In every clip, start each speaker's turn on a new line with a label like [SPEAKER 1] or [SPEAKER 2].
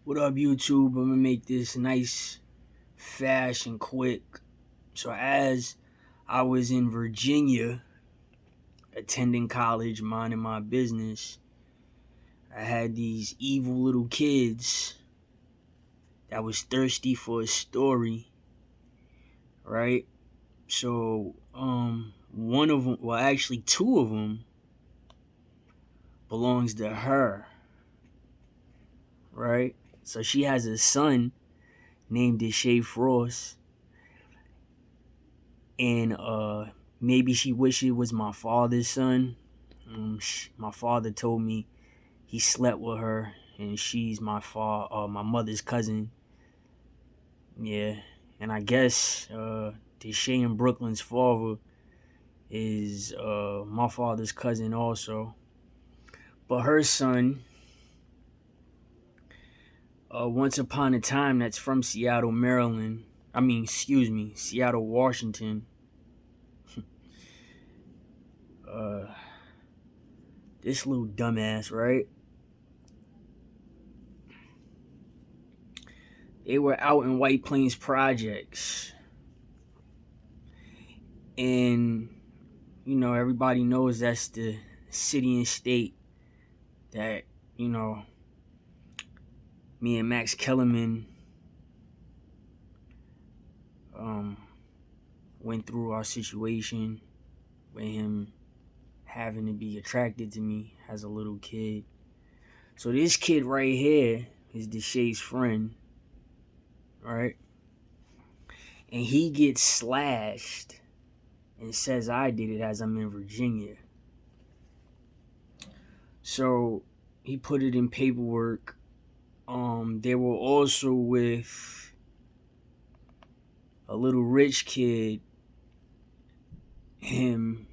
[SPEAKER 1] What up, YouTube? I'm gonna make this nice, fast, and quick. So, as I was in Virginia attending college, minding my business, I had these evil little kids that was thirsty for a story, right? So, one of them, well, actually, two of them belongs to her, right? So she has a son named Deshae Frost, and maybe she wished it was my father's son. My father told me he slept with her, and she's my mother's cousin. Yeah, and I guess Deshae in Brooklyn's father is my father's cousin also. But her son, once upon a time, that's from Seattle, Maryland. Seattle, Washington. This little dumbass, right? They were out in White Plains projects. And, everybody knows that's the city and state that, me and Max Kellerman went through our situation with him having to be attracted to me as a little kid. So this kid right here is Deshae's friend, right? And he gets slashed and says I did it as I'm in Virginia. So he put it in paperwork. They were also with a little rich kid, him,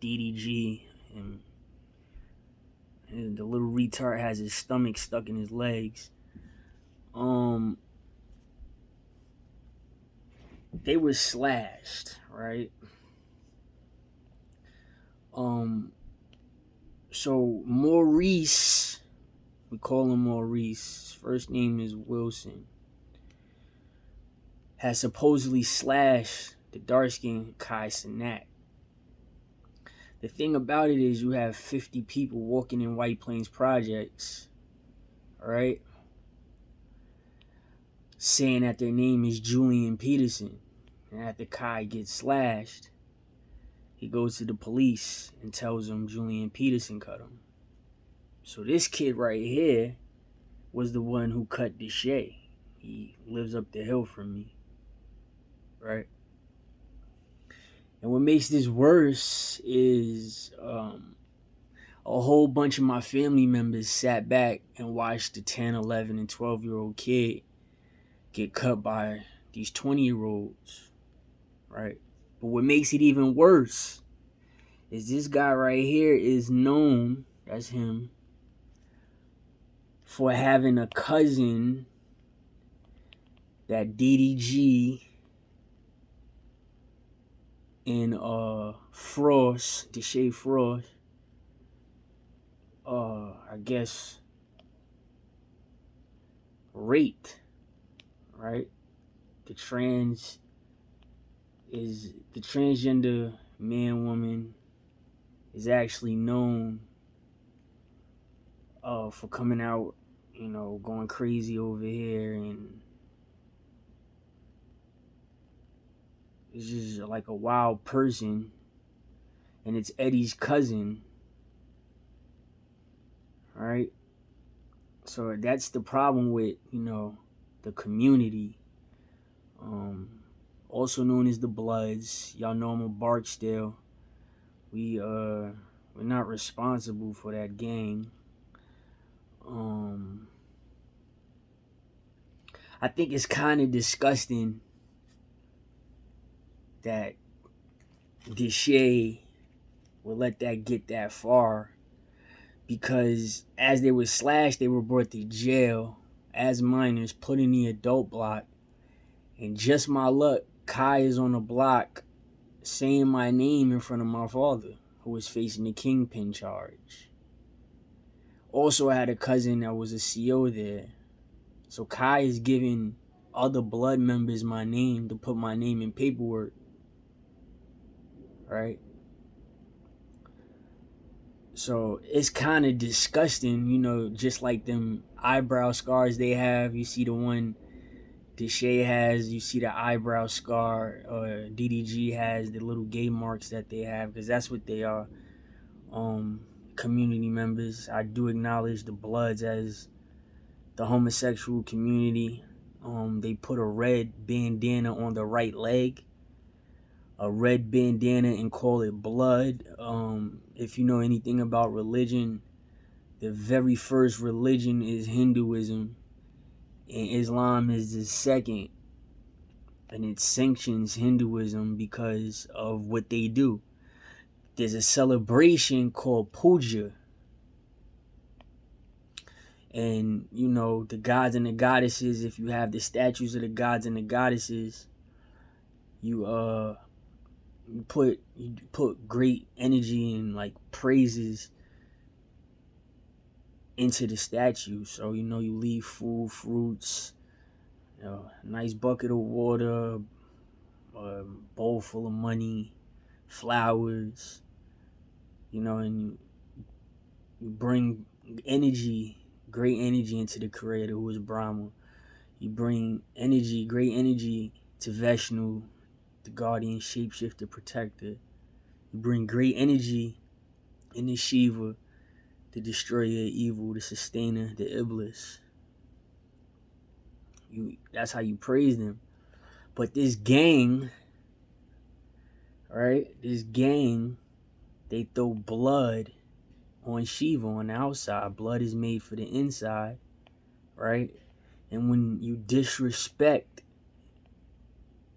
[SPEAKER 1] DDG, and the little retard has his stomach stuck in his legs. They were slashed, right? So Maurice, we call him Maurice, his first name is Wilson, has supposedly slashed the dark-skinned Kai Cenat. The thing about it is you have 50 people walking in White Plains projects, alright, saying that their name is Julian Peterson. And after Kai gets slashed, he goes to the police and tells them Julian Peterson cut him. So this kid right here was the one who cut Deshae. He lives up the hill from me, right? And what makes this worse is a whole bunch of my family members sat back and watched the 10, 11, and 12-year-old kid get cut by these 20-year-olds, right? But what makes it even worse is this guy right here is known, that's him, for having a cousin that DDG and Frost, Deshae Frost, I guess, raped, right? The transgender man, woman is actually known for coming out, going crazy over here, and it's just like a wild person, and it's Eddie's cousin, right? So that's the problem with, the community, also known as the Bloods. Y'all know I'm a Barksdale. We're not responsible for that gang. I think it's kind of disgusting that Deshae would let that get that far, because as they were slashed, they were brought to jail as minors, put in the adult block, and just my luck, Kai is on the block saying my name in front of my father, who was facing the kingpin charge. Also, I had a cousin that was a CO there, So Kai is giving other blood members my name to put my name in paperwork, right? So it's kind of disgusting, you know, just like them eyebrow scars they have. You see the one Deshae has, you see the eyebrow scar, DDG has the little gay marks that they have, because that's what they are. Community members. I do acknowledge the Bloods as the homosexual community. They put a red bandana on the right leg, a red bandana, and call it blood. If you know anything about religion, the very first religion is Hinduism, and Islam is the second, and it sanctions Hinduism because of what they do. There's a celebration called puja, and you know, the gods and the goddesses, if you have the statues of the gods and the goddesses, you put great energy and like praises into the statue. So you know, you leave food, fruits, you know, a nice bucket of water, a bowl full of money, flowers, you know, and you bring energy, great energy into the creator who is Brahma. You bring energy, great energy to Vishnu, the guardian, shapeshifter, protector. You bring great energy into Shiva, the destroyer of evil, the sustainer, the Iblis. That's how you praise them. But this gang, right? This gang, they throw blood on Shiva on the outside. Blood is made for the inside, right? And when you disrespect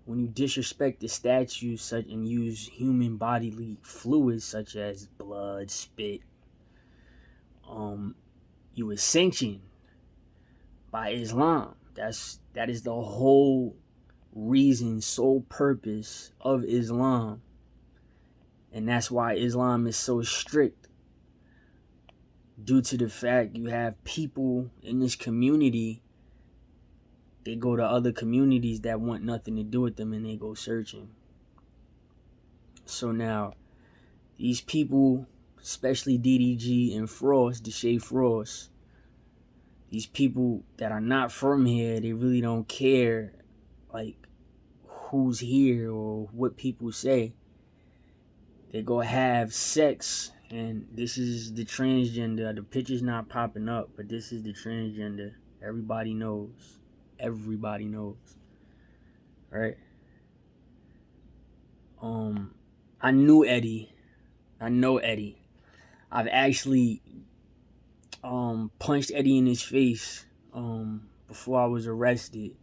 [SPEAKER 1] the statue such and use human bodily fluids such as blood, spit, you are sanctioned by Islam. That is the whole reason, sole purpose of Islam. And that's why Islam is so strict, due to the fact you have people in this community, they go to other communities that want nothing to do with them and they go searching. So now, these people, especially DDG and Frost, Deshae Frost, these people that are not from here, they really don't care like who's here or what people say. They go have sex, and this is the transgender. The picture's not popping up, but this is the transgender. Everybody knows. Everybody knows. Right? I knew Eddie. I know Eddie. I've actually punched Eddie in his face before I was arrested.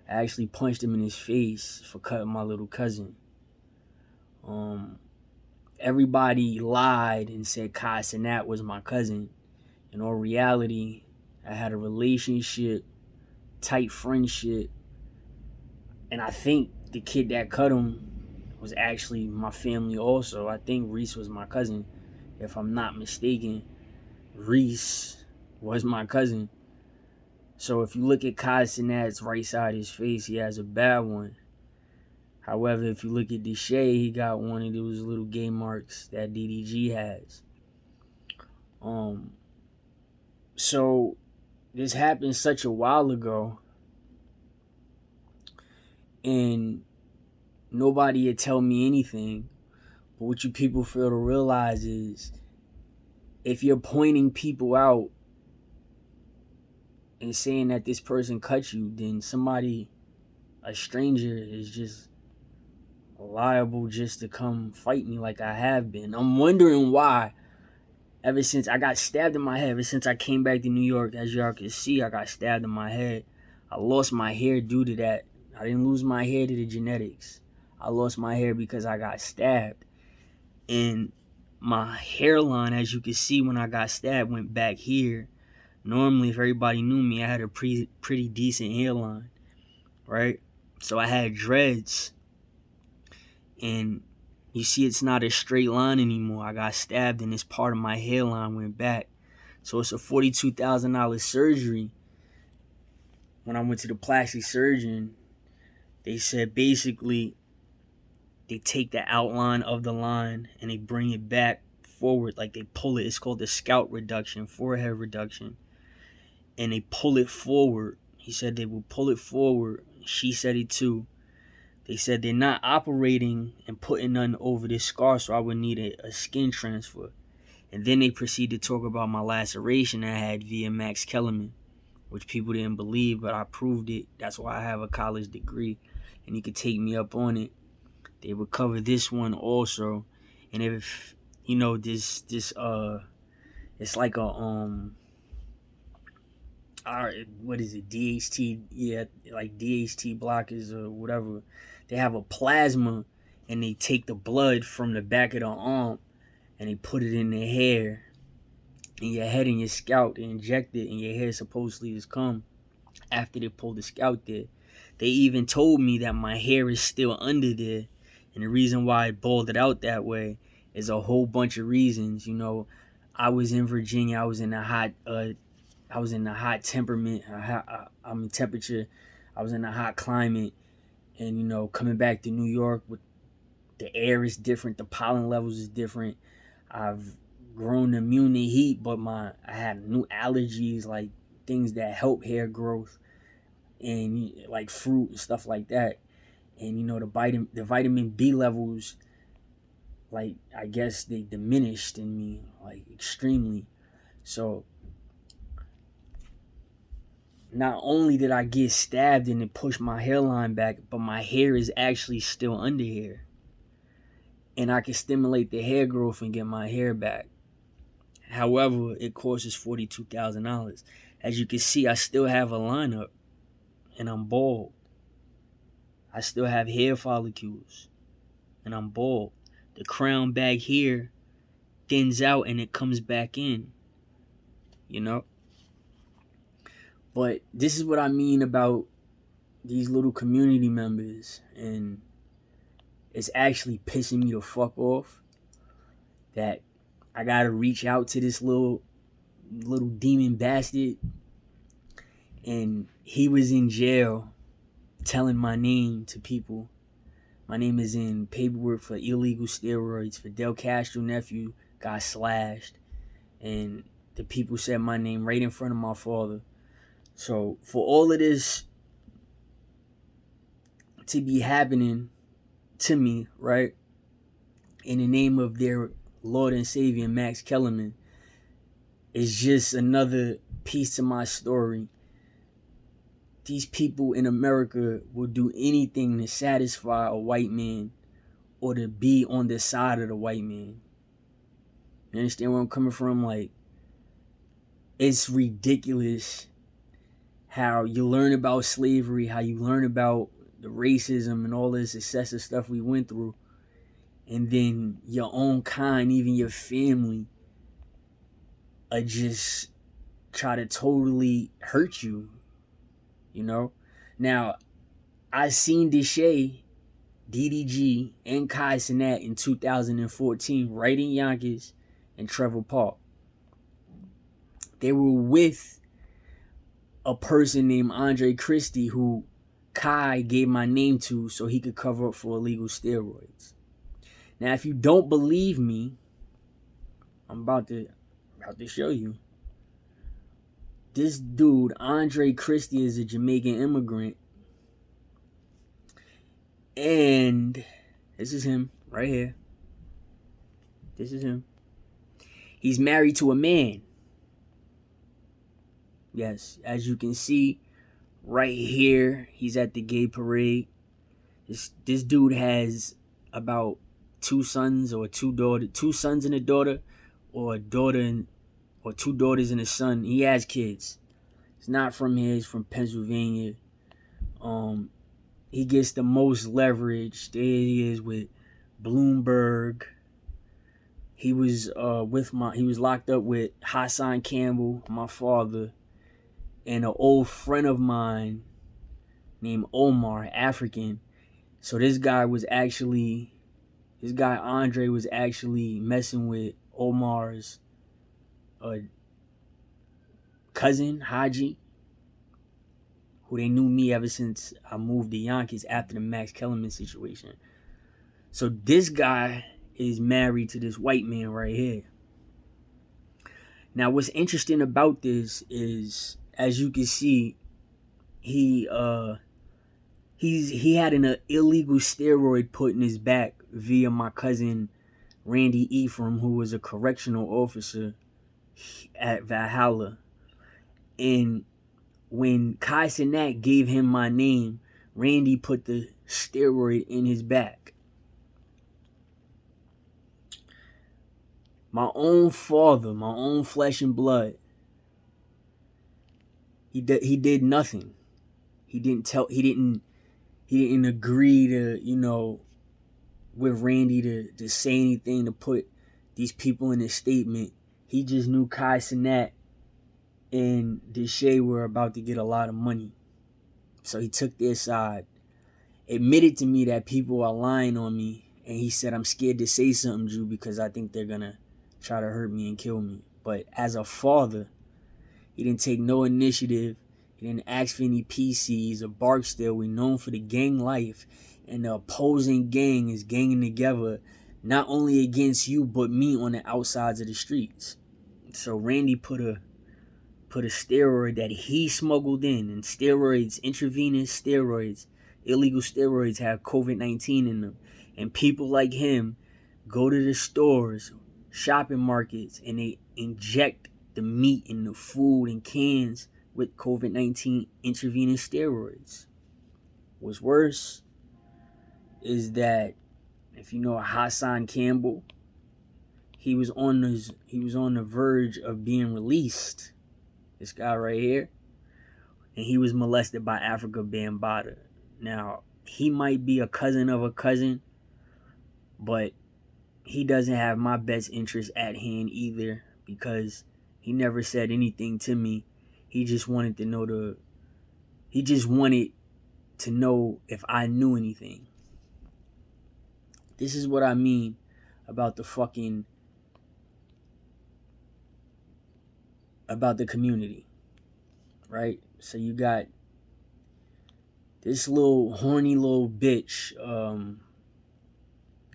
[SPEAKER 1] I actually punched him in his face for cutting my little cousin. Everybody lied and said Kai Sinat was my cousin. In all reality, I had a relationship, tight friendship, and I think the kid that cut him was actually my family also. I think Reese was my cousin. If I'm not mistaken, Reese was my cousin. So if you look at Kai Sinat's right side of his face, he has a bad one. However, if you look at Deshae, he got one of those little gay marks that DDG has. So this happened such a while ago, and nobody had tell me anything. But what you people fail to realize is, if you're pointing people out and saying that this person cut you, then somebody, a stranger, is just liable just to come fight me like I have been. I'm wondering why. Ever since I got stabbed in my head, ever since I came back to New York, as y'all can see, I got stabbed in my head. I lost my hair due to that. I didn't lose my hair to the genetics. I lost my hair because I got stabbed. And my hairline, as you can see when I got stabbed, went back here. Normally, if everybody knew me, I had a pretty decent hairline, right? So I had dreads. And you see, it's not a straight line anymore. I got stabbed and this part of my hairline went back. So it's a $42,000 surgery. when I went to the plastic surgeon, they said basically they take the outline of the line and they bring it back forward, like they pull it. It's called the scalp reduction, forehead reduction, and they pull it forward. He said they will pull it forward. She said it too. They said they're not operating and putting nothing over this scar, so I would need a skin transfer. And then they proceeded to talk about my laceration I had via Max Kellerman, which people didn't believe, but I proved it. That's why I have a college degree, and you could take me up on it. They would cover this one also, and if you know this, it's like a what is it? DHT, yeah, like DHT blockers or whatever. They have a plasma, and they take the blood from the back of the arm, and they put it in the hair, in your head and your scalp. They inject it, and your hair supposedly is come after they pull the scalp there. They even told me that my hair is still under there, and the reason why I balled it out that way is a whole bunch of reasons. You know, I was in Virginia. I was in the hot temperament. Temperature. I was in a hot climate, and you know, coming back to New York, with the air is different, the pollen levels is different. I've grown immune to heat, but I had new allergies, like things that help hair growth, and like fruit and stuff like that. And you know, the vitamin B levels, like I guess they diminished in me like extremely. So not only did I get stabbed and it pushed my hairline back, but my hair is actually still under here. And I can stimulate the hair growth and get my hair back. However, it costs $42,000. As you can see, I still have a lineup and I'm bald. I still have hair follicles and I'm bald. The crown back here thins out and it comes back in, you know? But this is what I mean about these little community members, and it's actually pissing me the fuck off that I gotta reach out to this little demon bastard, and he was in jail telling my name to people. My name is in paperwork for illegal steroids. Fidel Castro nephew got slashed, and the people said my name right in front of my father. So for all of this to be happening to me, right, in the name of their Lord and Savior Max Kellerman, is just another piece to my story. These people in America will do anything to satisfy a white man or to be on the side of the white man. You understand where I'm coming from? Like, it's ridiculous how you learn about slavery, how you learn about the racism and all this excessive stuff we went through, and then your own kind, even your family, just try to totally hurt you, you know? Now, I seen Deshae, DDG, and Kai Cenat in 2014, right in Yonkers and Trevor Park. They were with a person named Andre Christie, who Kai gave my name to so he could cover up for illegal steroids. Now, if you don't believe me, I'm about to show you. This dude, Andre Christie, is a Jamaican immigrant. And this is him right here. This is him. He's married to a man. Yes, as you can see right here, he's at the gay parade. This dude has about two sons and a daughter, or a daughter or two daughters and a son. He has kids. He's not from here. He's from Pennsylvania. He gets the most leverage. There he is with Bloomberg. He was locked up with Hassan Campbell, my father, and an old friend of mine named Omar, African. So this guy Andre was actually messing with Omar's cousin, Haji, who they knew me ever since I moved to Yonkers after the Max Kellerman situation. So this guy is married to this white man right here. Now, what's interesting about this is, as you can see, he had an illegal steroid put in his back via my cousin Randy Ephraim, who was a correctional officer at Valhalla. And when Kai Cenat gave him my name, Randy put the steroid in his back. My own father, my own flesh and blood, he did nothing. He didn't agree to, with Randy to say anything, to put these people in a statement. He just knew Kai Cenat and Deshae were about to get a lot of money. So he took their side, admitted to me that people are lying on me, and he said, I'm scared to say something, Drew, because I think they're going to try to hurt me and kill me. But as a father, he didn't take no initiative. He didn't ask for any PCs or Barksdale. We're known for the gang life, and the opposing gang is ganging together, not only against you, but me on the outsides of the streets. So Randy put a steroid that he smuggled in, and steroids, intravenous steroids, illegal steroids have COVID-19 in them. And people like him go to the stores, shopping markets, and they inject the meat and the food and cans with COVID-19 intravenous steroids. What's worse is that, if you know Hassan Campbell, he was on the verge of being released. This guy right here, and he was molested by Africa Bambaataa. Now, he might be a cousin of a cousin, but he doesn't have my best interest at hand either, because he never said anything to me. He just wanted to know if I knew anything. This is what I mean about the community, right? So you got this little horny little bitch,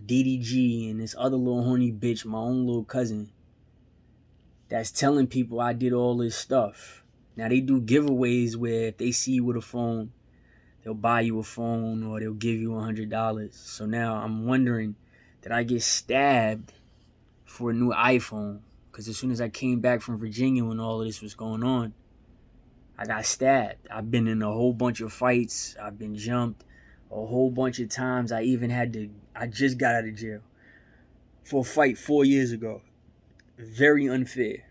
[SPEAKER 1] DDG, and this other little horny bitch, my own little cousin, that's telling people I did all this stuff. Now, they do giveaways where if they see you with a phone, they'll buy you a phone or they'll give you $100. So now I'm wondering, did I get stabbed for a new iPhone? Because as soon as I came back from Virginia when all of this was going on, I got stabbed. I've been in a whole bunch of fights. I've been jumped a whole bunch of times. I just got out of jail for a fight 4 years ago. Very unfair.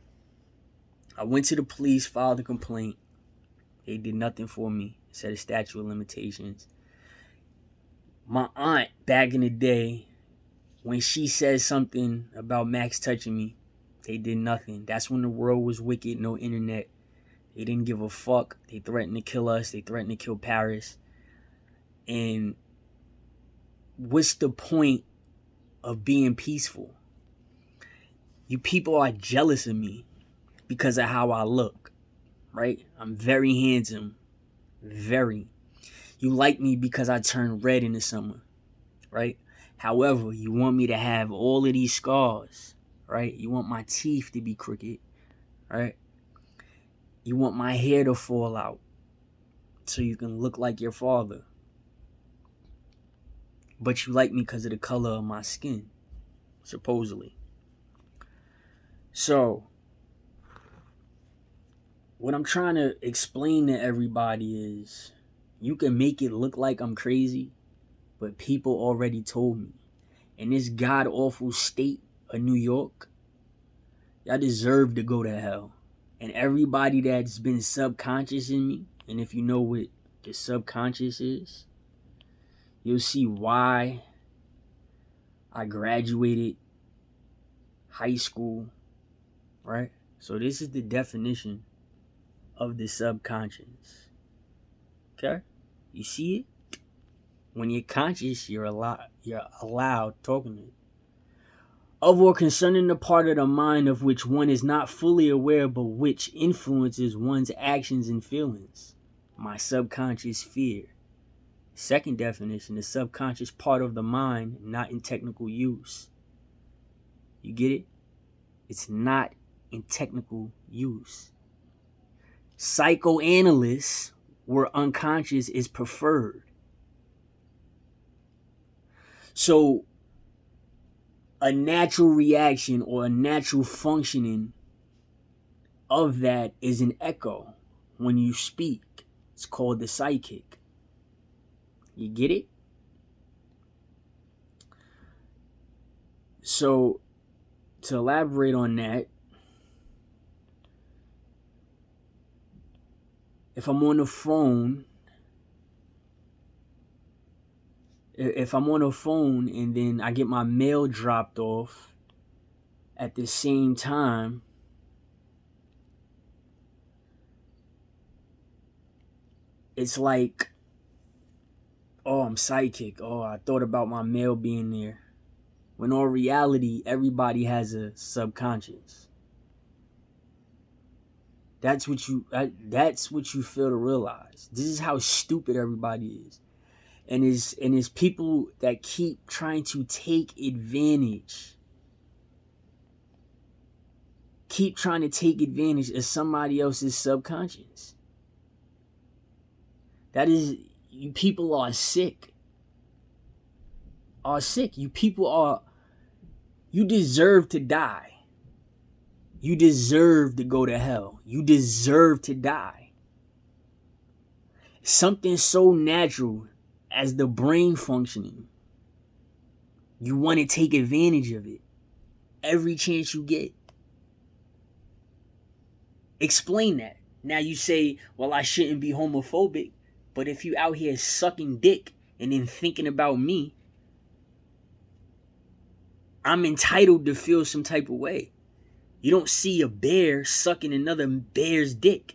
[SPEAKER 1] I went to the police, filed a complaint. They did nothing for me. Set a statute of limitations. My aunt, back in the day, when she said something about Max touching me, they did nothing. That's when the world was wicked, no internet. They didn't give a fuck. They threatened to kill us. They threatened to kill Paris. And what's the point of being peaceful? You people are jealous of me because of how I look, right? I'm very handsome. Very. You like me because I turn red in the summer, right? However, you want me to have all of these scars, right? You want my teeth to be crooked, right? You want my hair to fall out so you can look like your father. But you like me because of the color of my skin, supposedly. So, what I'm trying to explain to everybody is, you can make it look like I'm crazy, but people already told me. In this god-awful state of New York, y'all deserve to go to hell. And everybody that's been subconscious in me, and if you know what the subconscious is, you'll see why I graduated high school, right? So this is the definition of the subconscious. Okay? You see it? When you're conscious, you're allowed talking to it. Of or concerning the part of the mind of which one is not fully aware, but which influences one's actions and feelings. my subconscious fear. Second definition, the subconscious part of the mind, not in technical use. You get it? It's not in technical use. Psychoanalysts, where unconscious is preferred. So, a natural reaction or a natural functioning of that is an echo when you speak. It's called the psychic. You get it? So, to elaborate on that, if I'm on the phone, and then I get my mail dropped off at the same time, it's like, oh, I'm psychic. Oh, I thought about my mail being there. When in reality, everybody has a subconscious. That's what you fail to realize. This is how stupid everybody is. And it's people that keep trying to take advantage. Keep trying to take advantage of somebody else's subconscious. That is, you people are sick. You people you deserve to die. You deserve to go to hell. You deserve to die. Something so natural as the brain functioning. You want to take advantage of it every chance you get. Explain that. Now you say, well, I shouldn't be homophobic. But if you out here sucking dick and then thinking about me, I'm entitled to feel some type of way. You don't see a bear sucking another bear's dick.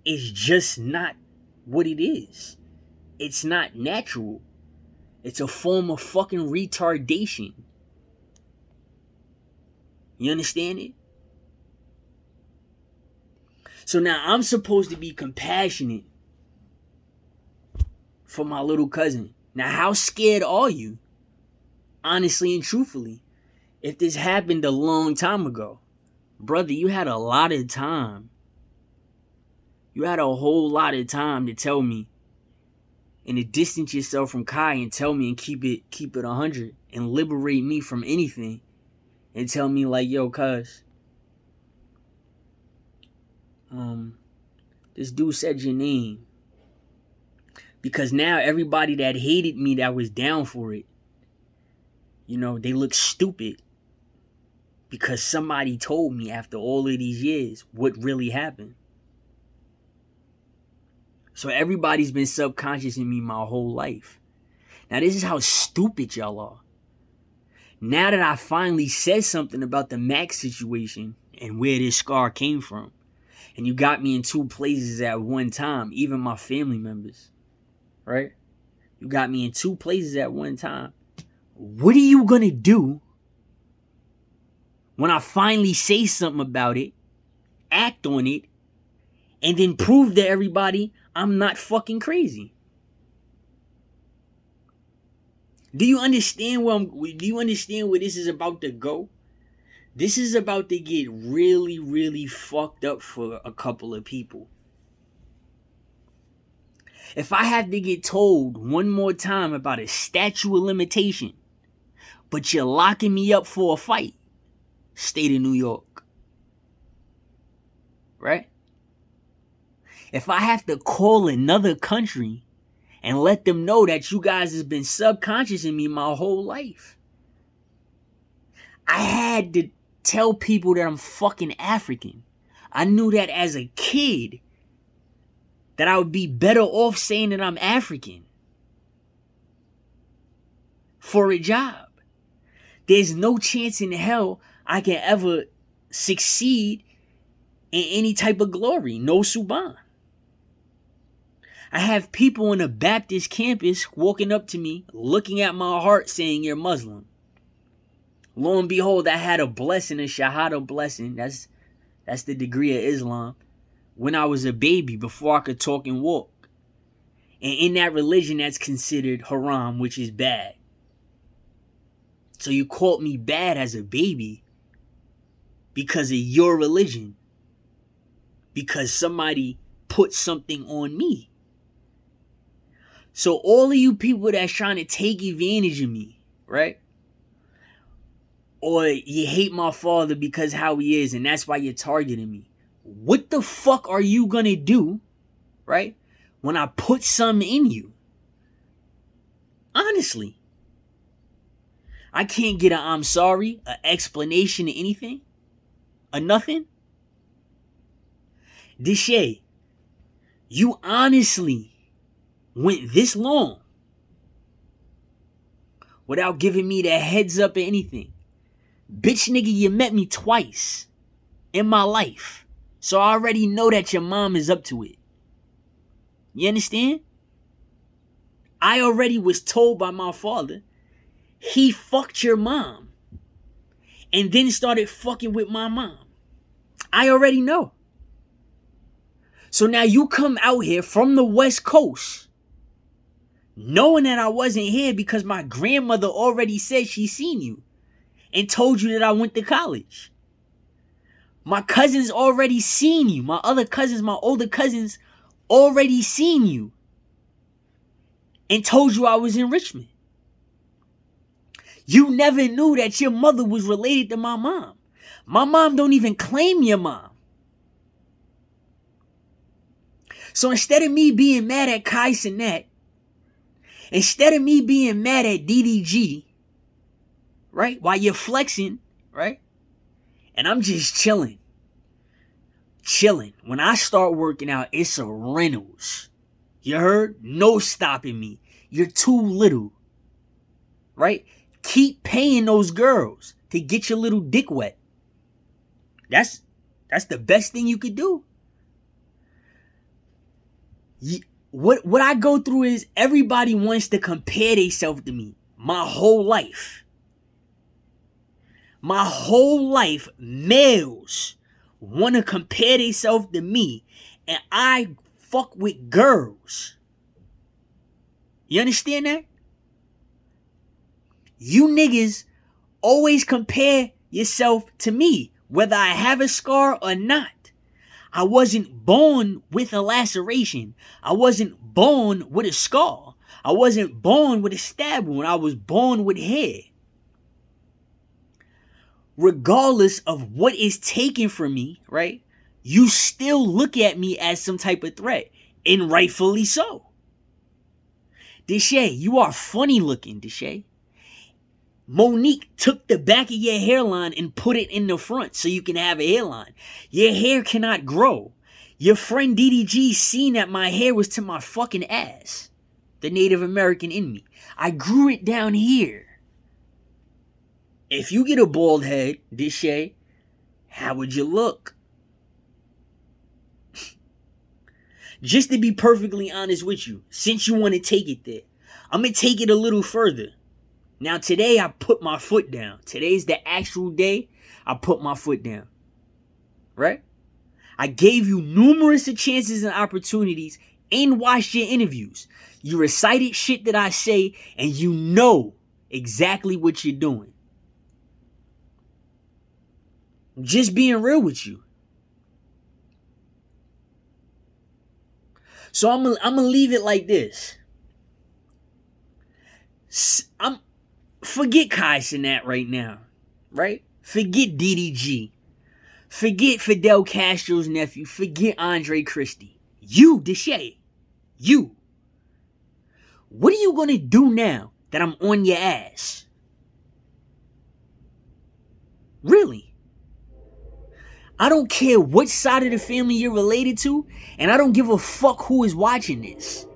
[SPEAKER 1] It's just not what it is. It's not natural. It's a form of fucking retardation. You understand it? So now I'm supposed to be compassionate for my little cousin. Now, how scared are you? Honestly and truthfully, if this happened a long time ago, brother, you had a lot of time. You had a whole lot of time to tell me and to distance yourself from Kai and tell me and keep it 100 and liberate me from anything and tell me like, yo, cuz, this dude said your name. Because now everybody that hated me, that was down for it, they look stupid. Because somebody told me after all of these years what really happened. So everybody's been subconscious in me my whole life. Now this is how stupid y'all are. Now that I finally said something about the Max situation and where this scar came from, and you got me in two places at one time, even my family members, right? You got me in two places at one time. What are you gonna do when I finally say something about it, act on it, and then prove to everybody I'm not fucking crazy? Do you understand where this is about to go? This is about to get really, really fucked up for a couple of people. If I have to get told one more time about a statute of limitation, but you're locking me up for a fight, state of New York, right? If I have to call another country and let them know that you guys has been subconscious in me my whole life, I had to tell people that I'm fucking African. I knew that as a kid, that I would be better off saying that I'm African for a job. There's no chance in hell I can ever succeed in any type of glory. No suban. I have people on a Baptist campus walking up to me, looking at my heart, saying, you're Muslim. Lo and behold, I had a blessing, a Shahada blessing. That's the degree of Islam. when I was a baby before I could talk and walk. And in that religion, that's considered haram, which is bad. So you called me bad as a baby because of your religion. Because somebody put something on me. So all of you people that's trying to take advantage of me, right? Or you hate my father because how he is and that's why you're targeting me. What the fuck are you gonna do, right, when I put something in you? Honestly. I can't get a I'm sorry, an explanation, or anything. Or nothing. Deshae, you honestly went this long without giving me the heads up or anything. Bitch nigga, you met me twice in my life. So I already know that your mom is up to it. You understand? I already was told by my father he fucked your mom and then started fucking with my mom. I already know. So now you come out here from the West Coast knowing that I wasn't here because my grandmother already said she seen you and told you that I went to college. My cousins already seen you. My other cousins, my older cousins already seen you and told you I was in Richmond. You never knew that your mother was related to my mom. My mom don't even claim your mom. So instead of me being mad at Kai Cenat, instead of me being mad at DDG, right, while you're flexing, right, and I'm just chilling. When I start working out, it's a Reynolds. You heard? No stopping me. You're too little. Right? Keep paying those girls to get your little dick wet. That's the best thing you could do. What I go through is everybody wants to compare themselves to me. My whole life. My whole life, males want to compare themselves to me, and I fuck with girls. You understand that? You niggas always compare yourself to me, whether I have a scar or not. I wasn't born with a laceration. I wasn't born with a scar. I wasn't born with a stab wound. I was born with hair. Regardless of what is taken from me, right? You still look at me as some type of threat. And rightfully so. Deshae, you are funny looking, Deshae. Monique took the back of your hairline and put it in the front so you can have a hairline. Your hair cannot grow. Your friend DDG seen that my hair was to my fucking ass. The Native American in me. I grew it down here. If you get a bald head, Deshae, how would you look? Just to be perfectly honest with you, since you want to take it there, I'm going to take it a little further. Now today I put my foot down. Today's the actual day I put my foot down. Right? I gave you numerous chances and opportunities and watched your interviews. You recited shit that I say and you know exactly what you're doing. I'm just being real with you. So I'm gonna leave it like this. Forget Kai Cenat right now, right? Forget DDG. Forget Fidel Castro's nephew. Forget Andre Christie. You, Deshae. You. What are you gonna do now that I'm on your ass? Really? I don't care what side of the family you're related to, and I don't give a fuck who is watching this.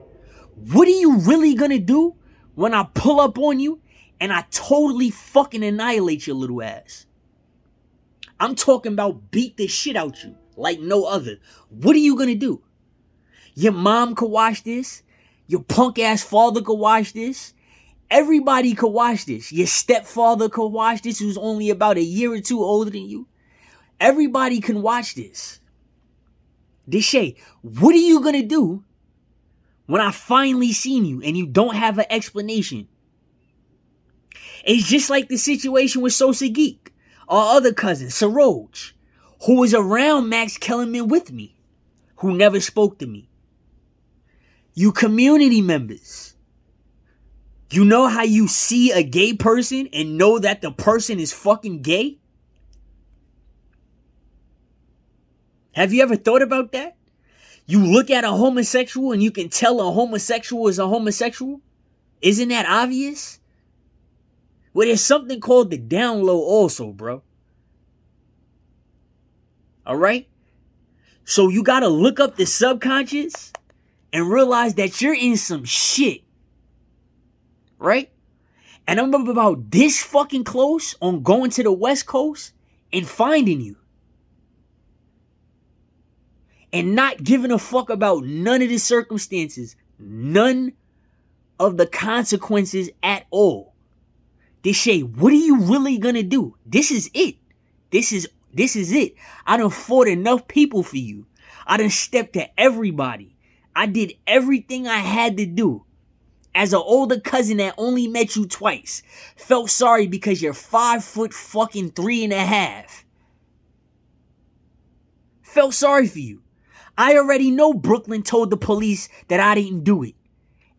[SPEAKER 1] What are you really gonna do when I pull up on you and I totally fucking annihilate your little ass? I'm talking about beat the shit out you like no other. What are you gonna do? Your mom could watch this. Your punk ass father could watch this. Everybody could watch this. Your stepfather could watch this, who's only about a year or two older than you. Everybody can watch this. Deshae, what are you going to do when I finally seen you and you don't have an explanation? It's just like the situation with Sosa Geek, our other cousin, Saroj, who was around Max Kellerman with me, who never spoke to me. You community members, you know how you see a gay person and know that the person is fucking gay? Have you ever thought about that? You look at a homosexual and you can tell a homosexual is a homosexual? Isn't that obvious? Well, there's something called the down low also, bro. Alright? So you gotta look up the subconscious and realize that you're in some shit. Right? And I'm about this fucking close on going to the West Coast and finding you. And not giving a fuck about none of the circumstances. None of the consequences at all. Deshae, what are you really gonna do? This is it. This is it. I done fought enough people for you. I done stepped to everybody. I did everything I had to do. As an older cousin that only met you twice. Felt sorry because you're 5'3" fucking 3.5. Felt sorry for you. I already know Brooklyn told the police that I didn't do it.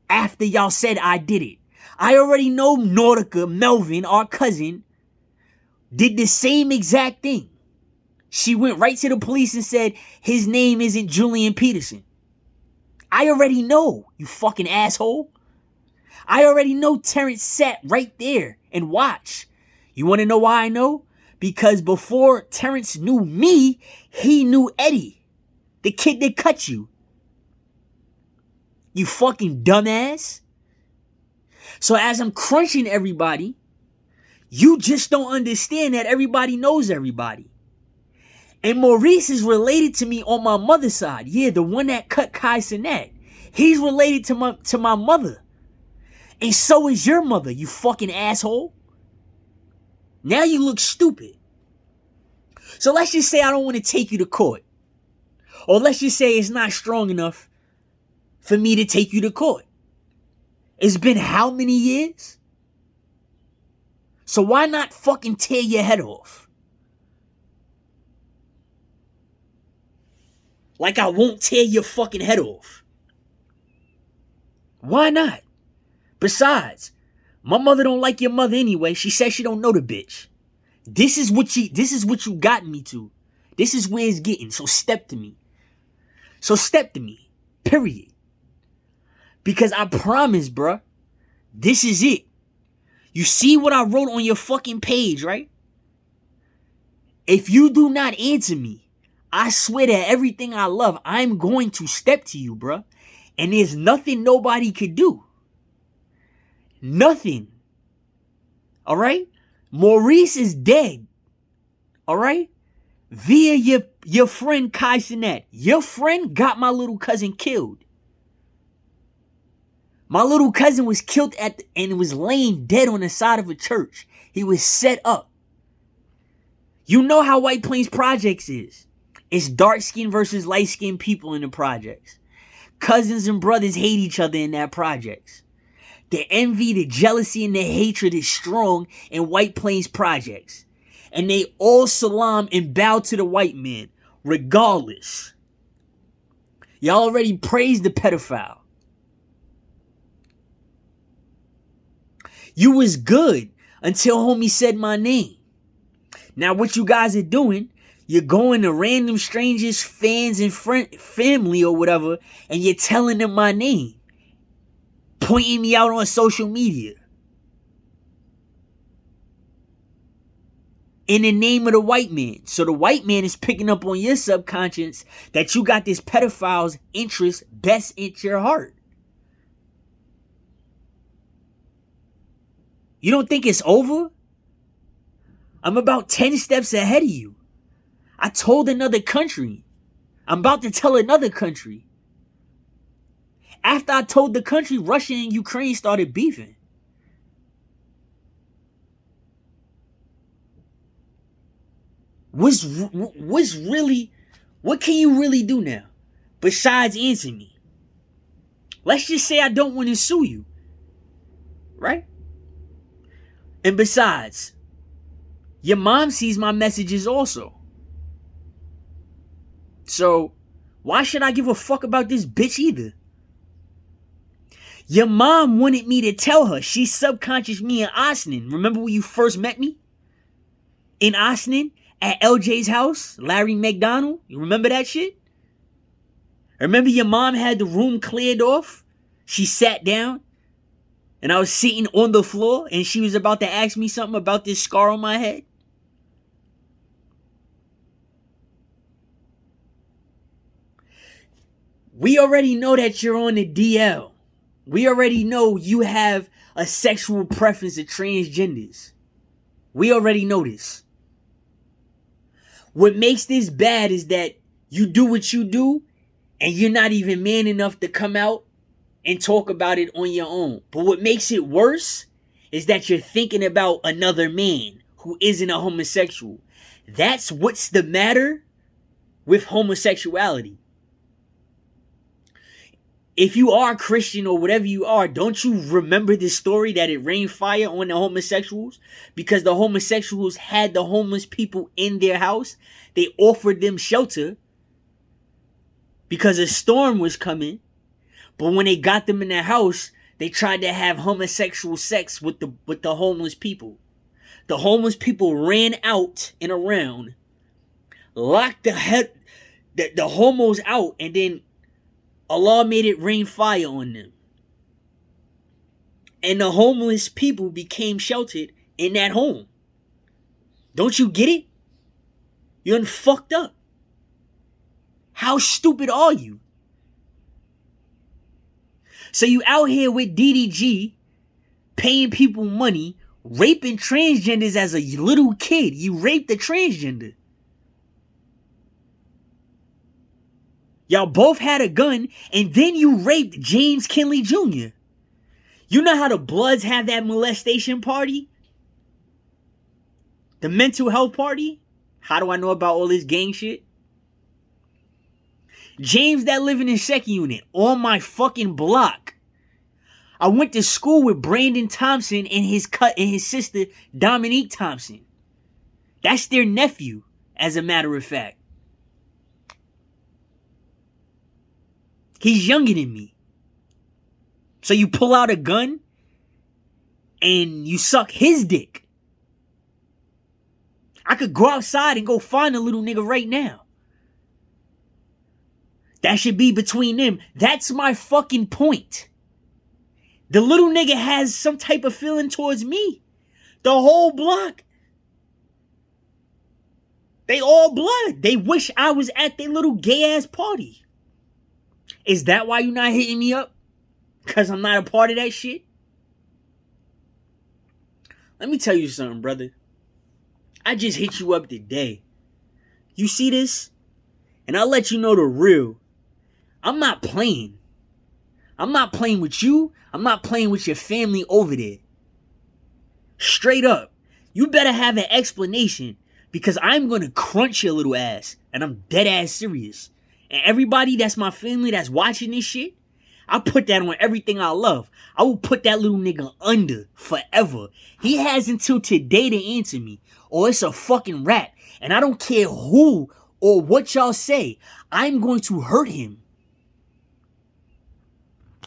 [SPEAKER 1] After y'all said I did it. I already know Nautica, Melvin, our cousin, did the same exact thing. She went right to the police and said, his name isn't Julian Peterson. I already know, you fucking asshole. I already know Terrence sat right there and watched. You want to know why I know? Because before Terrence knew me, he knew Eddie. The kid that cut you. You fucking dumbass. So as I'm crunching everybody, you just don't understand that everybody knows everybody. And Maurice is related to me on my mother's side. Yeah, the one that cut Kai Sinet. He's related to my mother. And so is your mother, you fucking asshole. Now you look stupid. So let's just say I don't want to take you to court. Or let's just say it's not strong enough for me to take you to court. It's been how many years? So why not fucking tear your head off? Like I won't tear your fucking head off. Why not? Besides, my mother don't like your mother anyway. She says she don't know the bitch. This is what you got me to. This is where it's getting. So step to me. Period. Because I promise, bruh, this is it. You see what I wrote on your fucking page, right? If you do not answer me, I swear that everything I love, I'm going to step to you, bruh. And there's nothing nobody could do. Nothing. Alright? Maurice is dead. Alright? Via your friend Kai Sinet. Your friend got my little cousin killed. My little cousin was killed and was laying dead on the side of a church. He was set up. You know how White Plains Projects is. It's dark-skinned versus light-skinned people in the projects. Cousins and brothers hate each other in that projects. The envy, the jealousy, and the hatred is strong in White Plains Projects. And they all salam and bow to the white man, regardless. Y'all already praised the pedophile. You was good until homie said my name. Now what you guys are doing, you're going to random strangers, fans, and family or whatever, and you're telling them my name. Pointing me out on social media. In the name of the white man. So the white man is picking up on your subconscious that you got this pedophile's interest best in your heart. You don't think it's over? I'm about 10 steps ahead of you. I told another country. I'm about to tell another country. After I told the country, Russia and Ukraine started beefing. What can you really do now? besides answer me? Let's just say I don't want to sue you, right? And besides, your mom sees my messages also. So, why should I give a fuck about this bitch either? Your mom wanted me to tell her. She subconscious me in Austin. Remember when you first met me? In Austin? At LJ's house? Larry McDonald? You remember that shit? Remember your mom had the room cleared off? She sat down. And I was sitting on the floor. And she was about to ask me something about this scar on my head. We already know that you're on the DL. We already know you have a sexual preference of transgenders. We already know this. What makes this bad is that you do what you do and you're not even man enough to come out and talk about it on your own. But what makes it worse is that you're thinking about another man who isn't a homosexual. That's what's the matter with homosexuality. If you are Christian or whatever you are, don't you remember this story that it rained fire on the homosexuals? Because the homosexuals had the homeless people in their house. They offered them shelter because a storm was coming. But when they got them in their house, they tried to have homosexual sex with the homeless people. The homeless people ran out and around, locked the homos out, and then Allah made it rain fire on them. And the homeless people became sheltered in that home. Don't you get it? You're done fucked up. How stupid are you? So you out here with DDG, paying people money, raping transgenders as a little kid. You raped a transgender. Y'all both had a gun, and then you raped James Kinley Jr. You know how the Bloods have that molestation party? The mental health party? How do I know about all this gang shit? James that living in second unit, on my fucking block. I went to school with Brandon Thompson and his sister Dominique Thompson. That's their nephew, as a matter of fact. He's younger than me. So you pull out a gun and you suck his dick. I could go outside and go find a little nigga right now. That should be between them. That's my fucking point. The little nigga has some type of feeling towards me. The whole block. They all blood. They wish I was at their little gay ass party. Is that why you're not hitting me up? Because I'm not a part of that shit? Let me tell you something, brother. I just hit you up today. You see this? And I'll let you know the real. I'm not playing. I'm not playing with you. I'm not playing with your family over there. Straight up. You better have an explanation. Because I'm going to crunch your little ass. And I'm dead ass serious. And everybody that's my family that's watching this shit, I put that on everything I love. I will put that little nigga under forever. He has until today to answer me, or it's a fucking rap. And I don't care who or what y'all say. I'm going to hurt him.